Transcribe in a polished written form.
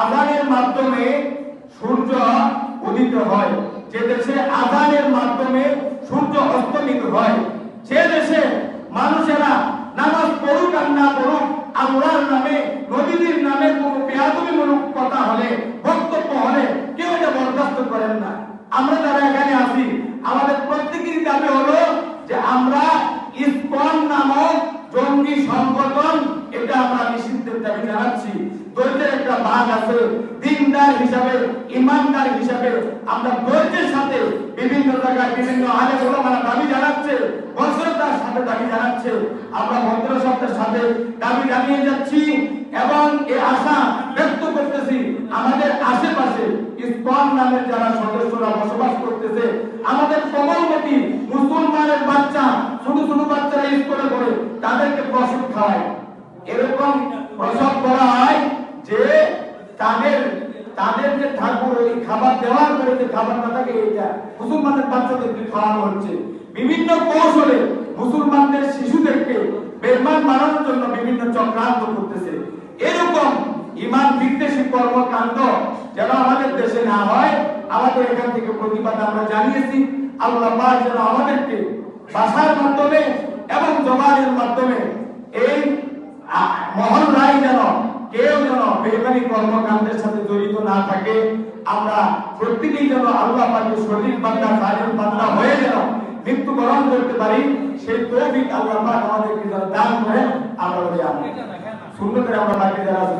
আযানের মাধ্যমে সূর্য উদিত হয়, যে দেশে আযানের মাধ্যমে সূর্য অস্তমিত হয়, যে দেশে মানুষেরা নামাজ পড়ুক আর না পড়ুক, আল্লাহর নামে নবীর নামে কোনো বেয়াদবিমূলক কথা হলে, বক্তব্য হলে কেউ এটা বরদাস্ত করেন না। আমরা যারা এখানে আছি, আমাদের প্রত্যেকেরই দাবি হলো যে আমরা ইসকন নামক জঙ্গি সংগঠন এটা আমরা নিষিদ্ধের দাবি জানাচ্ছি। ধৈর্যের একটা ভাগ আছে, দিনদার হিসাবে, ইমানদার হিসাবে আমরা ধৈর্যের সাথে বিভিন্ন জায়গায় বিভিন্ন আলেম ওলামারা দাবি জানাচ্ছে, ভদ্রতার সাথে দাবি জানাচ্ছে, আমরা ভদ্রতার সাথে দাবি জানিয়ে যাচ্ছি এবং এই আশা ব্যক্ত করতেছি আমাদের আশেপাশে ইসকন নামের যারা সদস্যরা বসবাস করতেছে, আমাদের কোমলমতি মুসলমানের বাচ্চা, ছোট ছোট বাচ্চারা স্কুলে পড়ে, তাদেরকে প্রসব খাওয়ায়। এরকম প্রসব করা হয় যে তাদের যে ঠাকুর ওই খাবার দেওয়ার পরে যে খাবারটা থাকে, এটা মুসলমানের বাচ্চাদেরকে খাওয়ানো হচ্ছে। বিভিন্ন কৌশলে মুসলমানদের শিশুদেরকে বেঈমান বানানোর জন্য বিভিন্ন চক্রান্ত করতেছে। এরকম ঈমান বিদ্বেষী কর্মকাণ্ড যেন আমাদের দেশে না হয়, আমাদের এখান থেকে প্রতিবাদ আমরা জানিয়েছি। আল্লাহ পাক যেন আমাদেরকে ভাষার মাধ্যমে এবং জবানের মাধ্যমে এই মহল্লায় যেন কেউ যেন বেঈমানি কর্মকাণ্ডের সাথে জড়িত না থাকে, আমরা প্রত্যেকেই যেন আল্লাহ পাকের সঠিক বান্দা, সালিম বান্দা হয়ে যেন মৃত্যুবরণ করতে পারি, সেই তৌফিক আল্লাহ পাক আমাদেরকে যেন দান করেন। আমরা বলি আমিন। সুন্দর করে আমরা বাকি যারা আছে